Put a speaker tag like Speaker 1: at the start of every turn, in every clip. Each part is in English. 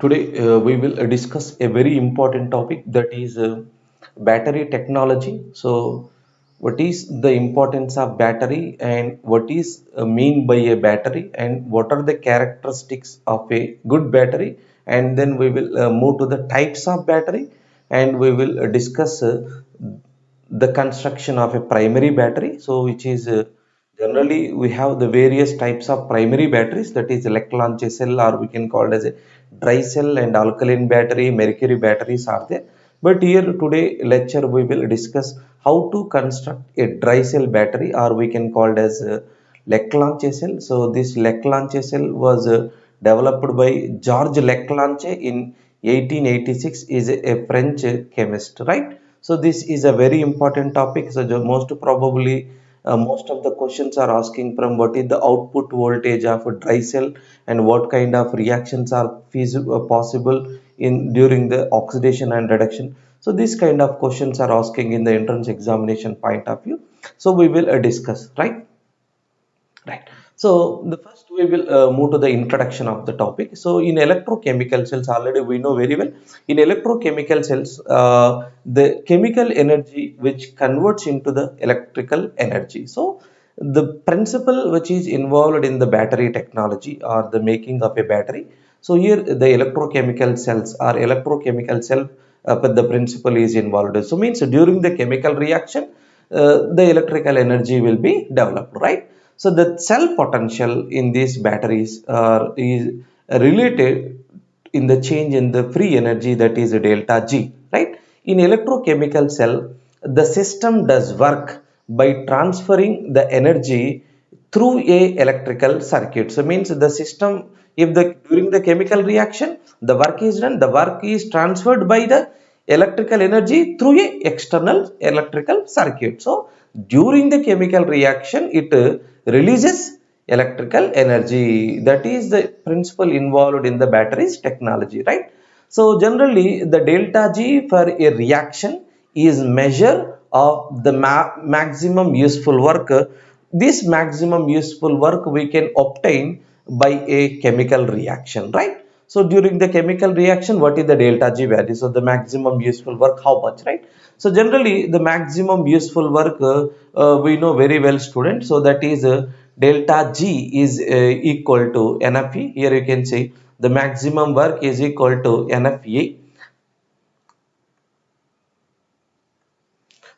Speaker 1: Today we will discuss a very important topic, that is battery technology. So, what is the importance of battery, and what is mean by a battery, and what are the characteristics of a good battery? And then we will move to the types of battery, and we will discuss the construction of a primary battery. So, which is generally we have the various types of primary batteries, that is electron cell, or we can call it as a dry cell and alkaline battery, mercury batteries are there. But here today lecture we will discuss how to construct a dry cell battery, or we can call it as Leclanche cell. So this Leclanche cell was developed by George Leclanche in 1886, is a French chemist, right? So this is a very important topic. So most probably most of the questions are asking from what is the output voltage of a dry cell, and what kind of reactions are feasible, possible in during the oxidation and reduction. So this kind of questions are asking in the entrance examination point of view. So we will discuss, right? Right. So the first we will move to the introduction of the topic. So in electrochemical cells, already we know very well. In electrochemical cells, the chemical energy which converts into the electrical energy. So the principle which is involved in the battery technology, or the making of a battery. So here the electrochemical cells or electrochemical cell, but the principle is involved. So means during the chemical reaction, the electrical energy will be developed, right? So the cell potential in these batteries is related in the change in the free energy, that is delta G, right? In electrochemical cell, the system does work by transferring the energy through a electrical circuit. So means the system, if the during the chemical reaction the work is done, the work is transferred by the electrical energy through a external electrical circuit. So during the chemical reaction it releases electrical energy. That is the principle involved in the batteries technology, right? So generally the delta G for a reaction is measure of the maximum useful work. This maximum useful work we can obtain by a chemical reaction, right? So during the chemical reaction, what is the delta G value? So the maximum useful work, how much, right? So generally the maximum useful work we know very well, students. So that is delta G is equal to NFE. Here you can say the maximum work is equal to NFE.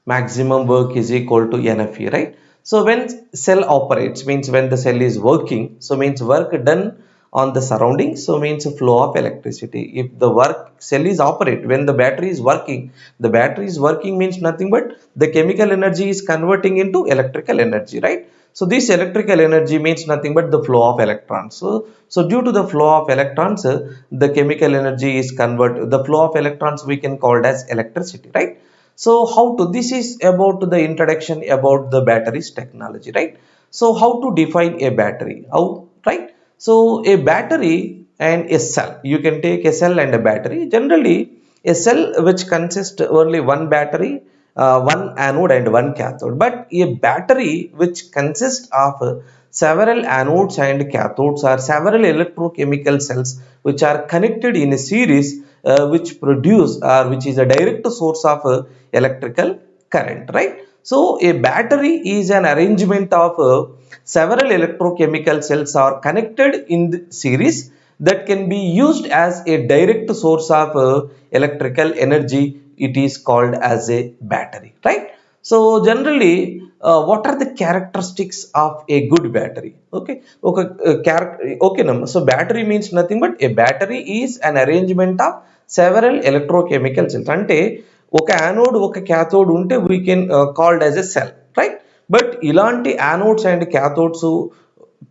Speaker 1: Maximum work is equal to NFE, right? So when cell operates, means when the cell is working, so means work done on the surroundings, so means flow of electricity. If the work cell is operate, when the battery is working, the battery is working means nothing but the chemical energy is converting into electrical energy, right? So this electrical energy means nothing but the flow of electrons. So due to the flow of electrons, the chemical energy is converted. The flow of electrons we can call it as electricity, right? So how to, this is about the introduction about the batteries technology, right? So how to define a battery? How, right? So a battery and a cell, you can take a cell and a battery. Generally, a cell which consists only one battery, one anode and one cathode. But a battery which consists of several anodes and cathodes, or several electrochemical cells which are connected in a series, which produce, or which is a direct source of electrical current, right? So a battery is an arrangement of several electrochemical cells are connected in the series that can be used as a direct source of electrical energy. It is called as a battery, right? So generally, what are the characteristics of a good battery? Okay, no. So battery means nothing but a battery is an arrangement of several electrochemical cells. అంటే ఒక anode ఒక cathode ఉంటే we can called as a cell, right? But ఇలాంటి anodes and క్యాథోడ్స్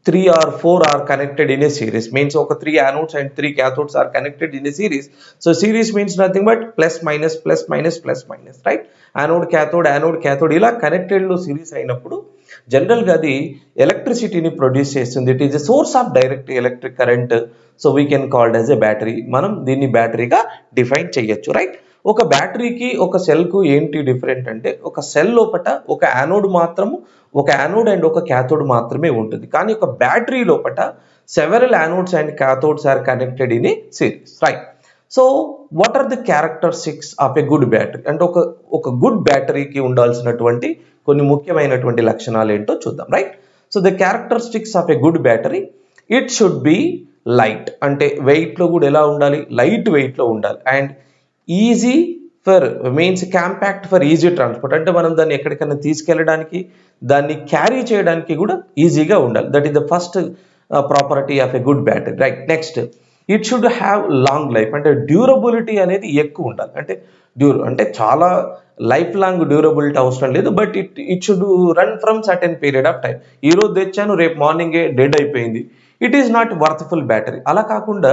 Speaker 1: 3 or 4 are connected in a series, means okay, 3 anodes and 3 cathodes are connected in a series. So series means nothing but plus minus plus minus plus minus, right? Anode cathode ఇలా connected లో series అయినప్పుడు general గా అది ఎలక్ట్రిసిటీని produce చేస్తుంది. It is a source of direct electric current. So we can called as a battery. మనం దీన్ని బ్యాటరీగా define చేయొచ్చు, right? ఒక బ్యాటరీకి ఒక సెల్ కు ఏంటి డిఫరెంట్ అంటే, ఒక సెల్ లోపట ఒక యానోడ్ మాత్రము, ఒక యానోడ్ అండ్ ఒక క్యాథోడ్ మాత్రమే ఉంటుంది. కానీ ఒక బ్యాటరీ లోపట several anodes and cathodes are connected in a series, right? So what are the characteristics of a good battery? అంటే ఒక గుడ్ బ్యాటరీకి ఉండాల్సినటువంటి కొన్ని ముఖ్యమైనటువంటి లక్షణాలు ఏంటో చూద్దాం, right? So the characteristics of a good battery, it should be light, అంటే wait లో కూడా ఎలా ఉండాలి, లైట్ వెయిట్ లో ఉండాలి. And easy for means compact for easy transport, అంటే మనం దాన్ని ఎక్కడికైనా తీసుకెళ్ళడానికి, దాన్ని క్యారీ చేయడానికి కూడా ఈజీగా ఉండాలి. That is the first property of a good battery, right? Next, it should have long life, అంటే డ్యూరబిలిటీ అనేది ఎక్కువ ఉండాలి. అంటే చాలా లైఫ్ లాంగ్ డ్యూరబిలిటీ అవసరం లేదు, but it should run from certain period of time. ఈ రోజు తెచ్చాను, రేపు మార్నింగే డెడ్ అయిపోయింది, it is not worthful battery. అలా కాకుండా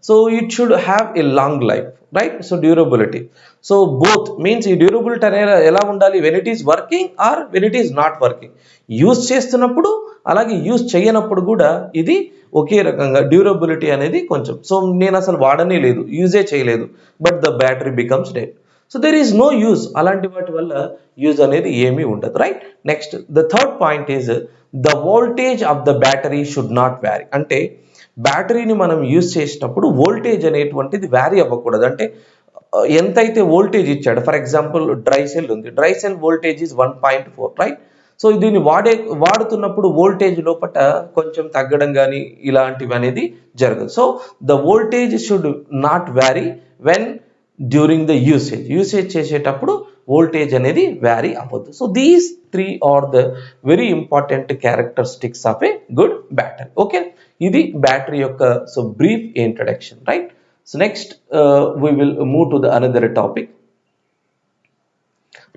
Speaker 1: so it should have a long life, right? So durability, so both means ఈ డ్యూరబిలిటీ అనేది ఎలా ఉండాలి, when it is working or when it is not working. Use చేస్తున్నప్పుడు అలాగే use చేయనప్పుడు కూడా ఇది ఒకే రకంగా డ్యూరబిలిటీ అనేది కొంచెం. సో నేను అసలు వాడనే లేదు, యూజే చేయలేదు, but the battery becomes dead. So there is no use, అలాంటి వాటి వల్ల యూజ్ అనేది ఏమీ ఉండదు, right? Next, the third point is the voltage of the battery should not vary, అంటే బ్యాటరీని మనం యూజ్ చేసినప్పుడు వోల్టేజ్ అనేటువంటిది వ్యారీ అవ్వకూడదు. అంటే ఎంతైతే వోల్టేజ్ ఇచ్చాడు, ఫర్ ఎగ్జాంపుల్ డ్రై సెల్ ఉంది, dry cell voltage is 1.4, right? So దీన్ని వాడుతున్నప్పుడు వోల్టేజ్ లోపల కొంచెం తగ్గడం కానీ ఇలాంటివి అనేది జరగదు. So the voltage should not vary when during the usage చేసేటప్పుడు వోల్టేజ్ అనేది వ్యారీ అవ్వద్దు. So these three are the very important characteristics of a good battery. Okay, ఇది బ్యాటరీ యొక్క so brief introduction, right? So next we will move to the another topic,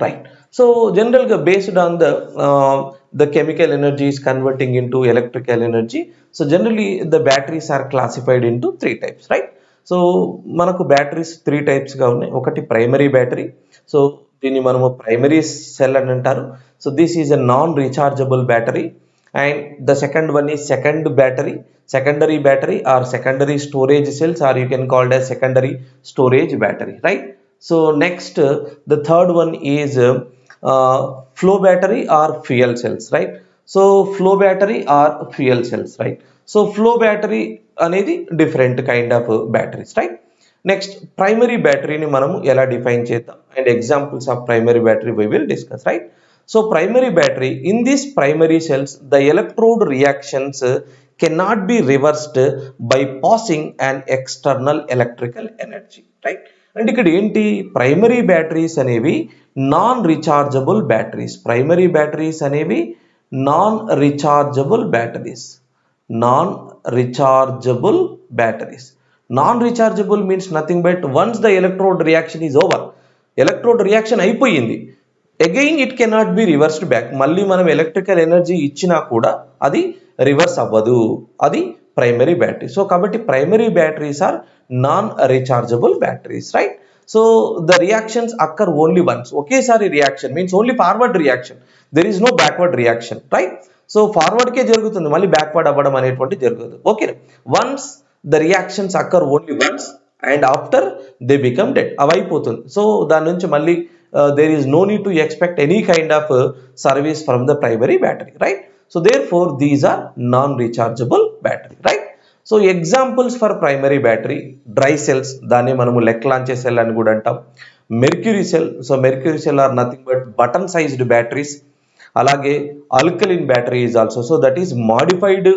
Speaker 1: right? So generally based on the chemical energy is converting into electrical energy. So generally the batteries are classified into three types, right? So మనకు batteries three types గా ఉన్నాయి. ఒకటి primary battery, so దీన్ని మనము primary cell అని అంటారు. So this is a non rechargeable battery. And the second one is secondary battery or secondary storage cells, or you can call it as secondary storage battery, right? So next, the third one is flow battery or fuel cells, right? So flow battery or fuel cells, right? So flow battery అనేది different kind of batteries, right? Next, primary battery ని మనము ఎలా define చేద్దాం, and examples of primary battery we will discuss, right? So primary battery, in these primary cells the electrode reactions cannot be reversed by passing an external electrical energy, right? అంటే ఇక్కడ ఏంటి, primary batteries అనేవి non rechargeable batteries. Primary batteries అనేవి non rechargeable batteries. Non rechargeable means nothing but once the electrode reaction is over, electrode reaction అయిపోయింది, again it cannot be reversed back. మళ్ళీ మనం electrical energy ఇచ్చినా కూడా అది reverse అవ్వదు, అది ప్రైమరీ బ్యాటరీ. సో కాబట్టి primary batteries are non rechargeable batteries, right? So the reactions occur only once, ఒకేసారి reaction means only forward reaction, there is no backward reaction, right? So ఫార్వర్డ్కే జరుగుతుంది, మళ్ళీ బ్యాక్వర్డ్ అవ్వడం అనేటువంటి జరుగుతుంది. Okay, once the reactions occur only once and after they become dead, అవి అయిపోతుంది. So దాని నుంచి మళ్ళీ there is no need to expect any kind of service from the primary battery, right? So therefore these are non-rechargeable battery, right? So examples for primary battery, dry cells, దాన్ని మనము లెక్లాంచే cell అని కూడా అంటాం. Mercury cell, so mercury cell are nothing but button sized batteries. అలాగే alkaline battery is also, so that is modified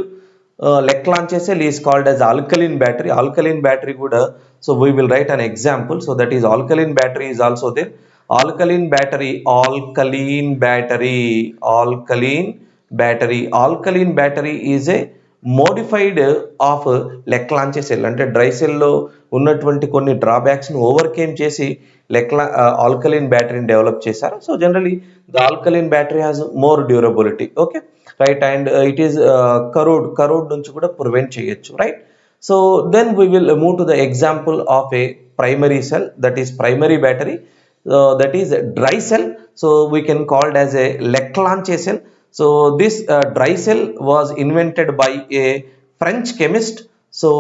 Speaker 1: Leclanche cell is called as alkaline battery. Alkaline battery కూడా, so we will write an example, so that is alkaline battery is also there. Alkaline battery is a modified of Leclanche cell. అంటే dry సెల్లో ఉన్నటువంటి కొన్ని డ్రాబ్యాక్స్ను overcame చేసి alkaline బ్యాటరీని develop చేశారు. So generally the alkaline battery has more durability, okay, right? And it is corrode నుంచి కూడా ప్రివెంట్ చేయొచ్చు, రైట్? So then we will move to the example of a primary cell, that is primary battery. That is a dry cell, so we can call it as a Leclanche cell. So this dry cell was invented by a French chemist. So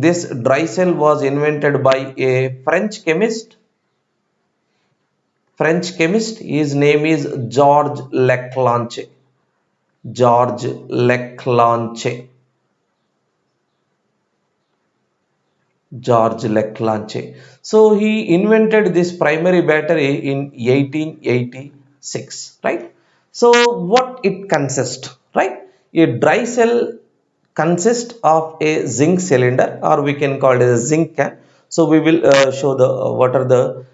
Speaker 1: this dry cell was invented by a French chemist. His name is George Leclanche. George Leclanche. George Leclanche. So he invented this primary battery in 1886, right? So what it consists, right? A dry cell consists of a zinc cylinder, or we can call it a zinc can. So we will show the what are the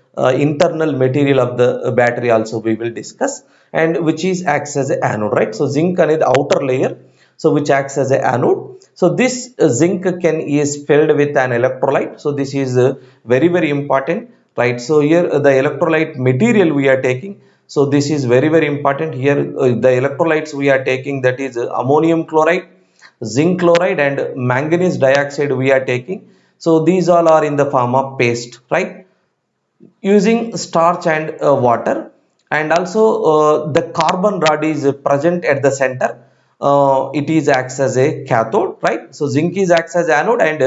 Speaker 1: internal material of the battery also we will discuss, and which is acts as a anode, right? So zinc is the outer layer, so which acts as a anode. So this zinc can is filled with an electrolyte. So this is very important, right? So here the electrolyte material we are taking, so this is very important. Here the electrolytes we are taking, that is ammonium chloride, zinc chloride, and manganese dioxide we are taking. So these all are in the form of paste, right? Using starch and water. And also the carbon rod is present at the center. It is acts as a cathode, right? So zinc is acts as anode, and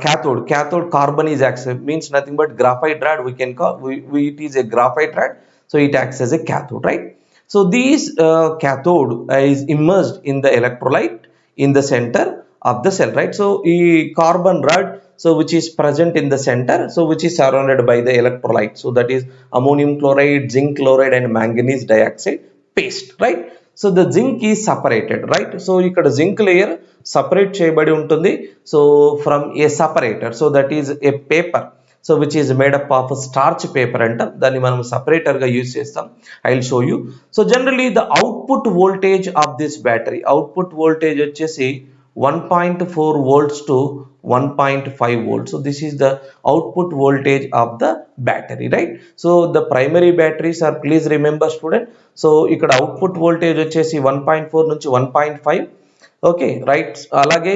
Speaker 1: cathode carbon is acts, means nothing but graphite rod we can call, it is a graphite rod, so it acts as a cathode, right? So these cathode is immersed in the electrolyte in the center of the cell, right? So a carbon rod, so which is present in the center, so which is surrounded by the electrolyte, so that is ammonium chloride, zinc chloride, and manganese dioxide paste, right? So the zinc is separated, right? So ikkada zinc layer separate cheyabadi untundi, so from a separator, so that is a paper, so which is made up of starch paper అంట, దాన్ని మనం separator గా use చేస్తాం. I will show you. So generally the output voltage of this battery, output voltage వచ్చేసి 1.4 volts to 1.5 volts. So this is the output voltage of the battery, right? So the primary batteries are, please remember student, so ఇక్కడ output voltage వచ్చేసి 1.4 నుంచి 1.5. Okay right. అలాగే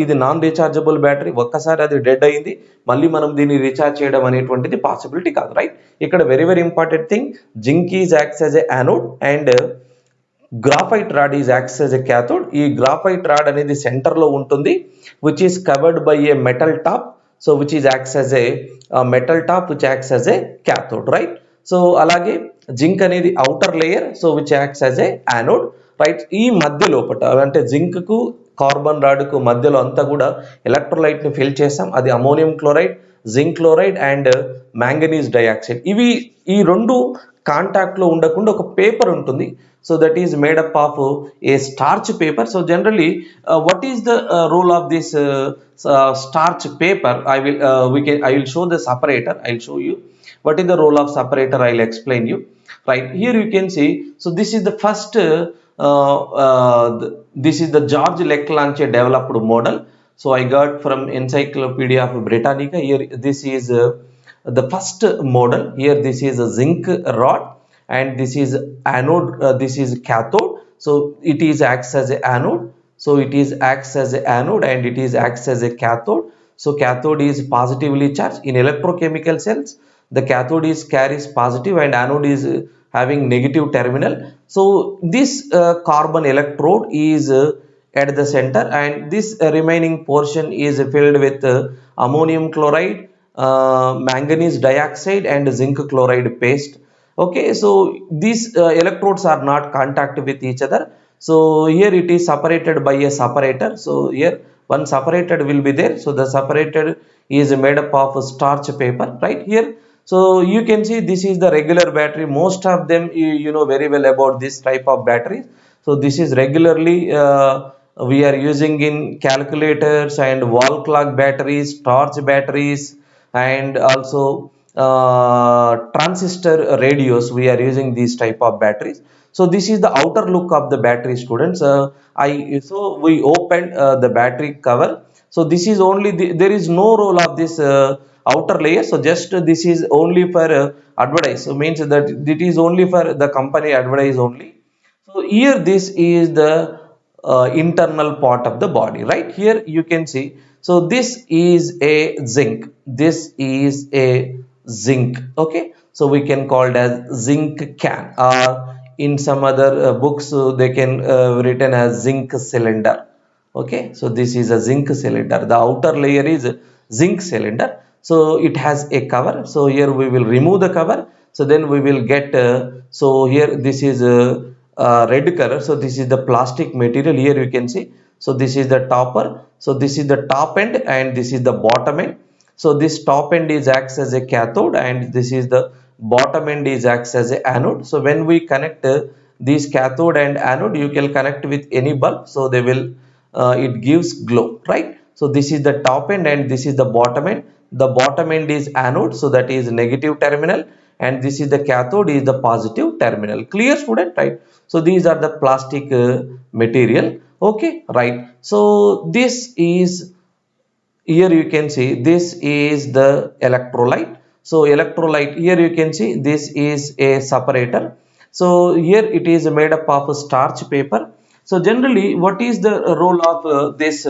Speaker 1: ఇది non rechargeable battery, ఒక్కసారి అది dead అయింది మళ్ళీ మనం దీన్ని రీఛార్జ్ చేయడం అనేటువంటిది పాసిబిలిటీ కాదు, రైట్? ఇక్కడ very important thing, zinc is acts as a anode and graphite rod is acts as a cathode. ఈ గ్రాఫైట్ రాడ్ అనేది సెంటర్ లో ఉంటుంది, which is covered by A metal top, so which is acts as a metal top which acts as a cathode, right? So అలాగే zinc అనేది outer layer, so which acts as a anode, right? ఈ మధ్య లోపట అంటే zinc కు carbon rod కు మధ్యలో అంతా కూడా ఎలక్ట్రోలైట్ ని ఫిల్ చేసాం, అది ammonium chloride, zinc chloride and manganese dioxide. ఇవి ఈ రెండు కాంటాక్ట్ లో ఉండకుండా ఒక పేపర్ ఉంటుంది, so that is made up of A starch paper. So generally what is the role of this starch paper? I will show the separator. I will show you what is the role of separator. I will explain you, right? Here you can see, so this is the first this is the George Leclanche developed model. So I got from Encyclopedia of Britannica. Here this is the first model. Here this is a zinc rod and this is anode, this is cathode. So it is acts as a anode, so it is acts as a anode and it is acts as a cathode. So cathode is positively charged. In electrochemical cells the cathode is carries positive and anode is having negative terminal. So this carbon electrode is at the center and this remaining portion is filled with ammonium chloride, manganese dioxide and zinc chloride paste. Okay, so these electrodes are not contact with each other. So here it is separated by a separator. So here one separator will be there. So the separator is made up of starch paper, right here. So you can see this is the regular battery. Most of them you know very well about this type of batteries. So this is regularly we are using in calculators and wall clock batteries, torch batteries, and also transistor radios. We are using these type of batteries. So this is the outer look of the battery, students. So we opened the battery cover. So this is only there is no role of this outer layer. So just this is only for advertise. So means that it is only for the company advertise only. So here this is the internal part of the body, right? Here you can see. So this is a zinc. This is a zinc. Okay. So we can call it as zinc can, or in some other books they can written as zinc cylinder. Okay. So this is a zinc cylinder. The outer layer is zinc cylinder. So it has a cover. So here we will remove the cover. So then we will get so here this is red color. So this is the plastic material. Here you can see. So this is the topper. So this is the top end and this is the bottom end. So this top end is acts as a cathode and this is the bottom end is acts as a anode. So when we connect these cathode and anode, you can connect with any bulb. So they will it gives glow, right? So this is the top end and this is the bottom end. The bottom end is anode, so that is negative terminal, and this is the cathode is the positive terminal. Clear, student, right? So these are the plastic material. Okay, right? So this is, here you can see, this is the electrolyte. So electrolyte, here you can see, this is a separator. So here it is made up of starch paper. So generally what is the role of this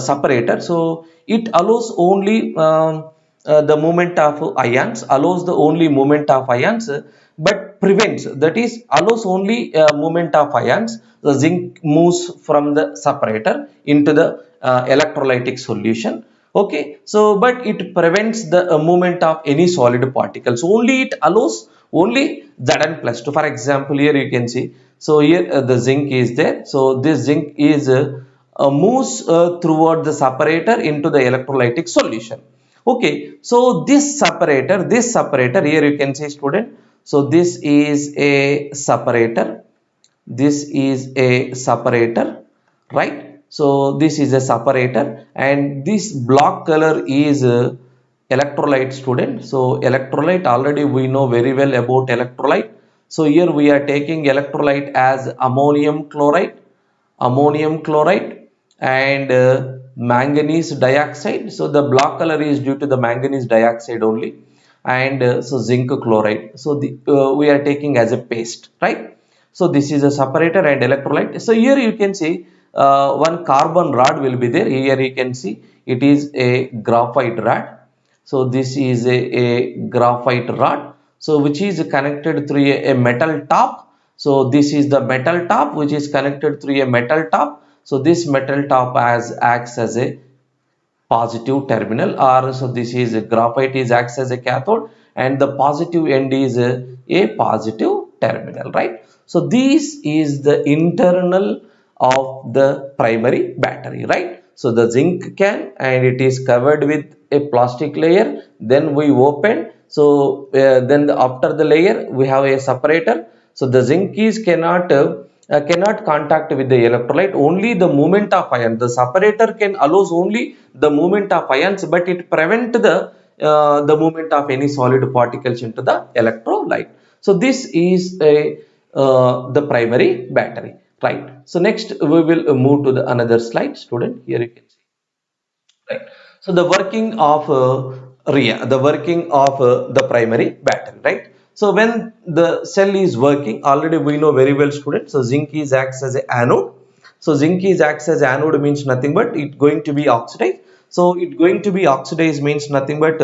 Speaker 1: separator? So it allows only the movement of ions, allows the only movement of ions, but prevents, that is allows only movement of ions. The zinc moves from the separator into the electrolytic solution. Okay, so but it prevents the movement of any solid particles. Only it allows only Zn plus 2. For example, here you can see, so here the zinc is there. So this zinc is moves toward the separator into the electrolytic solution. Okay, so this separator here you can see, student. So this is a separator, this is a separator, right? So this is a separator and this block color is electrolyte, student. So electrolyte, already we know very well about electrolyte. So here we are taking electrolyte as ammonium chloride and manganese dioxide. So the black color is due to the manganese dioxide only, and so zinc chloride. So we are taking as a paste, right? So this is a separator and electrolyte. So here you can see one carbon rod will be there. Here you can see it is a graphite rod. So this is a graphite rod, so which is connected through a metal top. So this is the metal top which is connected through a metal top. So this metal top acts as a positive terminal, or so this is graphite is acts as a cathode and the positive end is a positive terminal, right? So this is the internal of the primary battery, right? So the zinc can, and it is covered with a plastic layer, then we open. So then after the layer we have a separator. So the zinc is cannot contact with the electrolyte, only the movement of ion. The separator can allows only the movement of ions, but it prevent the movement of any solid particles into the electrolyte. So this is a the primary battery, right? So next we will move to the another slide, student. Here you can see, right? So the working of the working of the primary battery, right? So when the cell is working, already we know very well, students. So zinc is acts as a anode. So zinc is acts as anode means nothing but it going to be oxidized. So it going to be oxidized means nothing but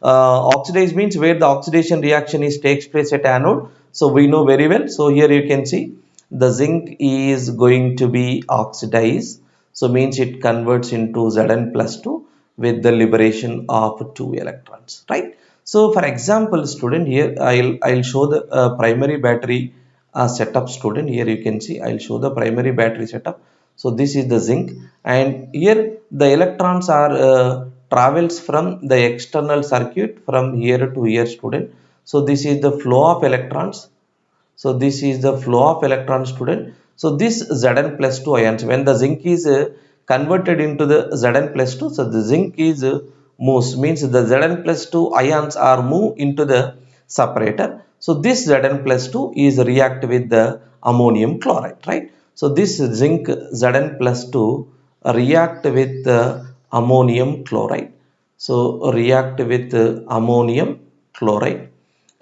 Speaker 1: oxidized means where the oxidation reaction is takes place at anode. So we know very well. So here you can see the zinc is going to be oxidized. So means it converts into Zn plus 2 with the liberation of 2 electrons, right? So for example, student, here I'll show the primary battery setup, student. Here you can see I'll show the primary battery setup. So this is the zinc, and here the electrons are travels from the external circuit from here to here, student. So this is the flow of electrons. So this is the flow of electrons, student. So this Zn plus 2 ions, when the zinc is converted into the Zn plus 2, so the zinc is moves, means the Zn plus 2 ions are moved into the separator. So this Zn plus 2 is react with the ammonium chloride, right? So this zinc Zn plus 2 react with the ammonium chloride. So react with ammonium chloride,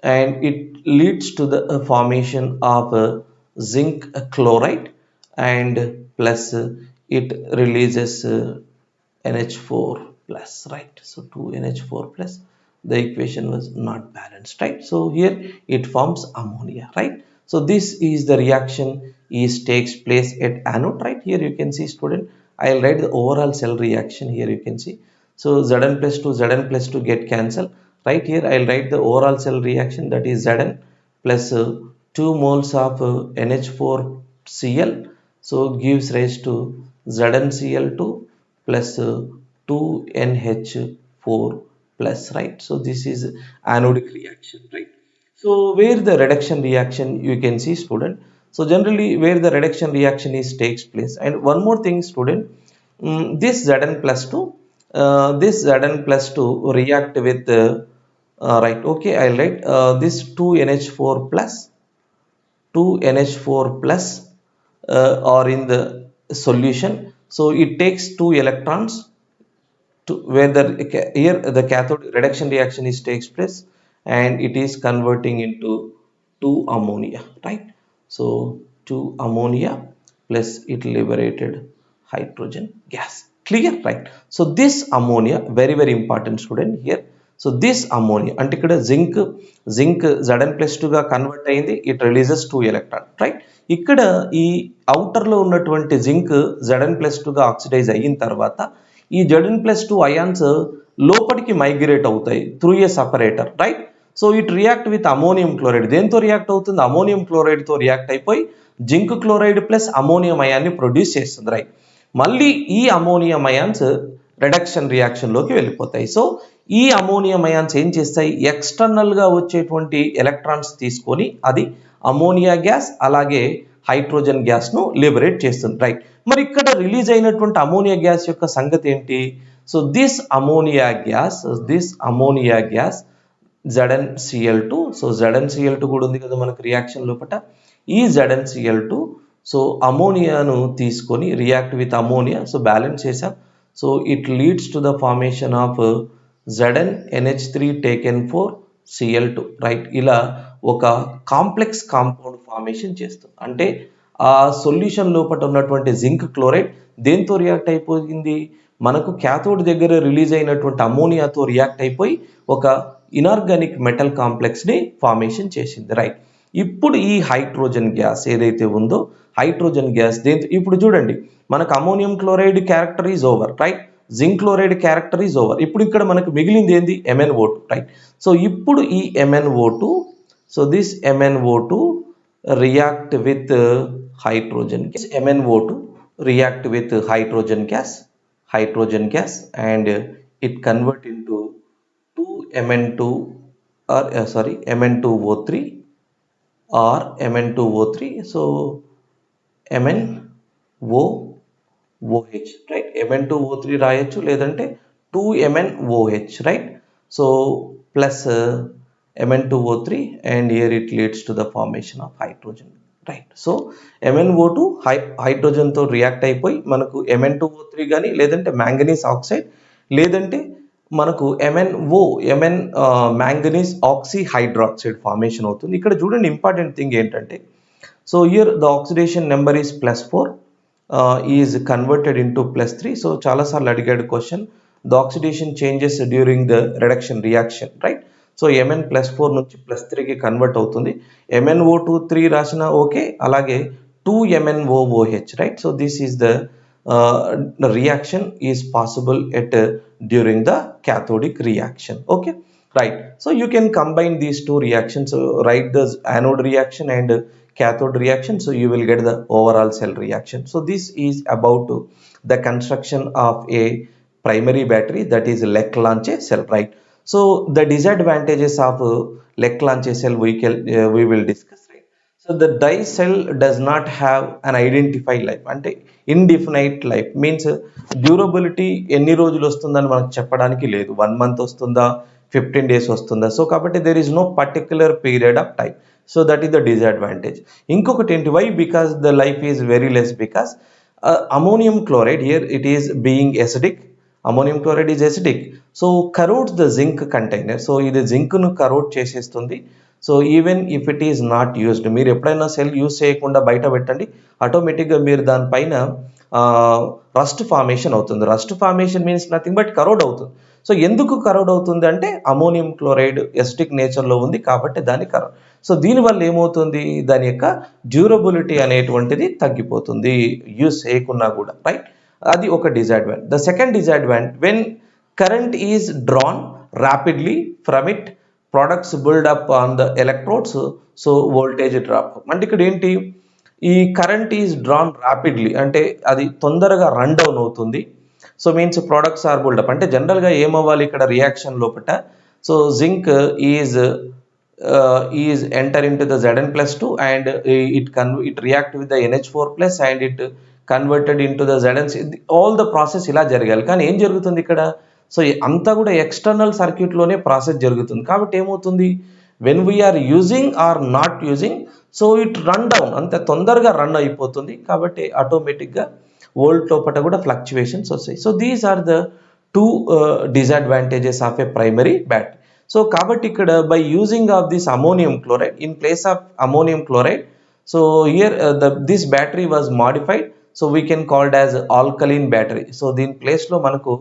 Speaker 1: and it leads to the formation of zinc chloride, and plus it releases NH4 plus, right? So 2 NH4 plus, the equation was not balanced, right? So here it forms ammonia, right? So this is the reaction is takes place at anode, right? Here you can see, student, I'll write the overall cell reaction. Here you can see, so Zn plus 2 get cancelled, right? Here I'll write the overall cell reaction, that is Zn plus 2 moles of NH4Cl, so gives rise to ZnCl2 plus 2NH4 plus, right? So this is anodic reaction, right? So where the reduction reaction you can see, student. So generally where the reduction reaction is takes place. And one more thing, student, this Zn plus 2, this Zn plus 2 react with right, okay, I'll write this 2NH4 plus 2NH4 plus are in the solution. So it takes 2 electrons to where the here the cathode reduction reaction is takes place, and it is converting into 2 ammonia, right? So 2 ammonia plus it liberated hydrogen gas, clear, right? So this ammonia, very very important, student, here. So this ammonia అంటే ఇక్కడ zinc Zn+2 గా convert అయింది, it releases 2 electron, right? ఇక్కడ ఈ outer లో ఉన్నటువంటి zinc Zn+2 గా oxidise అయిన తర్వాత ఈ Zn+2 అయాన్స్ లోపలికి మైగ్రేట్ అవుతాయి through a separator, right? So it react with ammonium chloride. దేంతో రియాక్ట్ అవుతుంది? అమోనియం క్లోరైడ్ తో రియాక్ట్ అయిపోయి జింక్ క్లోరైడ్ ప్లస్ అమోనియం అయాన్ని ప్రొడ్యూస్ చేస్తుంది, రైట్? మళ్ళీ ఈ అమోనియం అయాన్స్ రిడక్షన్ రియాక్షన్ లోకి వెళ్ళిపోతాయి. సో ఈ అమోనియం అయాన్స్ ఏం చేస్తాయి? ఎక్స్టర్నల్ గా వచ్చేటువంటి ఎలక్ట్రాన్స్ తీసుకొని అది అమోనియా గ్యాస్ అలాగే హైడ్రోజన్ గ్యాస్ ను లిబరేట్ చేస్తుంది, రైట్? మరి ఇక్కడ రిలీజ్ అయినటువంటి అమోనియా గ్యాస్ యొక్క సంగతి ఏంటి? So this ammonia gas ZnCl2, so ZnCl2 కూడా ఉంది కదా మనకు రియాక్షన్ లోపల. ఈ ZnCl2 సో అమోనియాను తీసుకొని react with ammonia, so balance చేసాం. So it leads to the formation of ZnNH3 taken for Cl2, right? ఇలా ఒక కాంప్లెక్స్ కాంపౌండ్ ఫార్మేషన్ చేస్తుంది. అంటే ఆ సొల్యూషన్ లోపల ఉన్నటువంటి జింక్ క్లోరైడ్ దేంతో రియాక్ట్ అయిపోయింది? మనకు క్యాథోడ్ దగ్గర రిలీజ్ అయినటువంటి అమోనియాతో రియాక్ట్ అయిపోయి ఒక ఇనార్గానిక్ మెటల్ కాంప్లెక్స్ ని ఫార్మేషన్ చేసింది, రైట్? ఇప్పుడు ఈ హైడ్రోజన్ గ్యాస్ ఏదైతే ఉందో, హైడ్రోజన్ గ్యాస్ దేంతో, ఇప్పుడు చూడండి మనకు ammonium chloride character is over, right? Zinc chloride character is over. ఇప్పుడు ఇక్కడ మనకు మిగిలింది ఏంది? MnO2, right? సో ఇప్పుడు ఈ MnO2, so this MnO2 react with hydrogen gas. MnO2 react with hydrogen gas and it convert into 2Mn2 or Mn2O3 or Mn2O3, so MnOH, right? Mn2O3 రాయొచ్చు, లేదంటే 2MnOH, right? So plus Mn2O3 and here it leads to the formation of hydrogen, right? So MnO2 hydrogen తో react అయిపోయి మనకు Mn2O3 కానీ, లేదంటే manganese oxide, లేదంటే మనకు manganese oxy hydroxide formation అవుతుంది. ఇక్కడ చూడండి ఇంపార్టెంట్ థింగ్ ఏంటంటే, so here the oxidation number is +4 is converted into +3. So చాలాసార్లు అడిగాడు question, the oxidation changes during the reduction reaction, right? So Mn+4 నుంచి +3కి కన్వర్ట్ అవుతుంది. MnO2 3 రాసిన ఓకే, అలాగే 2MnOOH, right? So this is the reaction is possible at during the cathodic reaction, okay, right? So you can combine these two reactions, write the anode reaction and cathode reaction, so you will get the overall cell reaction. So this is about the construction of a primary battery, that is Leclanché cell, right? So the disadvantages of Leclanché cell we will discuss, right? So the dye cell does not have an identified life, అంటే indefinite life means durability ఎన్ని రోజులు వస్తుందని మనకు చెప్పడానికి లేదు. 1 month వస్తుందా, 15 days వస్తుందా? So కాబట్టి there is no particular period of time. So that is the disadvantage. ఇంకొకటి ఏంటి? why? Because the life is very less, because ammonium chloride here it is being acidic. Ammonium chloride is acidic, so crores the zinc container. So ఇది జింక్ను కరోడ్ చేసేస్తుంది. So even if it is not used, మీరు ఎప్పుడైనా cell use చేయకుండా బయట పెట్టండి, ఆటోమేటిక్గా మీరు దానిపైన రస్ట్ ఫార్మేషన్ అవుతుంది. Rust formation means nothing but crore అవుతుంది. సో ఎందుకు కరోడ్ అవుతుంది అంటే అమోనియం క్లోరైడ్ ఎసిడిక్ నేచర్లో ఉంది కాబట్టి దాని కరోడ్. సో దీనివల్ల ఏమవుతుంది? దాని యొక్క డ్యూరబిలిటీ అనేటువంటిది తగ్గిపోతుంది యూజ్ చేయకున్నా కూడా, రైట్? అది ఒక disadvantage. The second disadvantage, when current is drawn rapidly from it products build up on the electrodes, so voltage drop. అంటే ఇక్కడ ఏంటి, ఈ కరెంట్ ఈజ్ డ్రాన్ ర్యాపిడ్లీ అంటే అది తొందరగా రన్ డౌన్ అవుతుంది. సో మీన్స్ ప్రొడక్ట్స్ ఆర్ బుల్డప్ అంటే జనరల్గా ఏమవ్వాలి ఇక్కడ రియాక్షన్ లోపల. So zinc is enter into the Zn plus 2 and it react with the NH4 plus and it converted into the Zn. All the process ఇలా జరగాలి, కానీ ఏం జరుగుతుంది ఇక్కడ, సో అంతా కూడా ఎక్స్టర్నల్ సర్క్యూట్లోనే ప్రాసెస్ జరుగుతుంది. కాబట్టి ఏమవుతుంది, when we are using or not using, so it run down అంత తొందరగా రన్ అయిపోతుంది. కాబట్టి ఆటోమేటిక్గా వోల్ట్ లోపల కూడా ఫ్లక్చువేషన్స్ వస్తాయి. So these are the two disadvantages of a primary battery. So కాబట్టి ఇక్కడ by using of this ammonium chloride in place of ammonium chloride, so here this battery was modified, so we can called as alkaline battery. So దీని ప్లేస్లో మనకు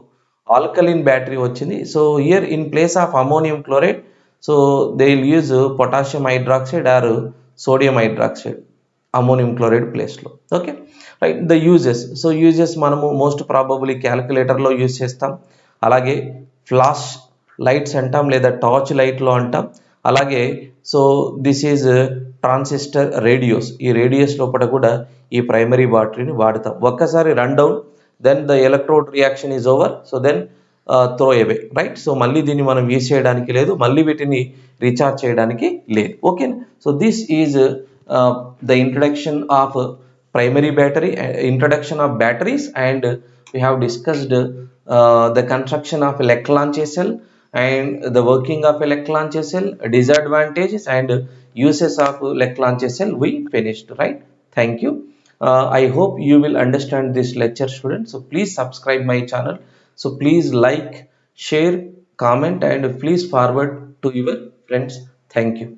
Speaker 1: alkaline battery వచ్చింది. So here in place of ammonium chloride, so they will use potassium hydroxide or sodium hydroxide ammonium chloride ప్లేస్లో. Okay right. The uses, so uses మనము most probably క్యాలిక్యులేటర్లో use చేస్తాం, అలాగే flash lights అంటాం లేదా torch లైట్లో అంటాం. అలాగే so this is transistor radios, ఈ రేడియోస్ లోపల కూడా ఈ ప్రైమరీ బ్యాటరీని వాడతాం. ఒక్కసారి run down, then the electrode reaction is over, so then throw away, right. So మళ్ళీ దీన్ని మనం యూజ్ చేయడానికి లేదు, మళ్ళీ వీటిని రీఛార్జ్ చేయడానికి లేదు. Okay, so this is the introduction of primary battery, introduction of batteries, and we have discussed the construction of Leclanche cell and the working of a Leclanche cell, disadvantages and uses of Leclanche cell we finished, right? Thank you. I hope you will understand this lecture, students. So please subscribe my channel. So please like, share, comment and please forward to your friends. Thank you.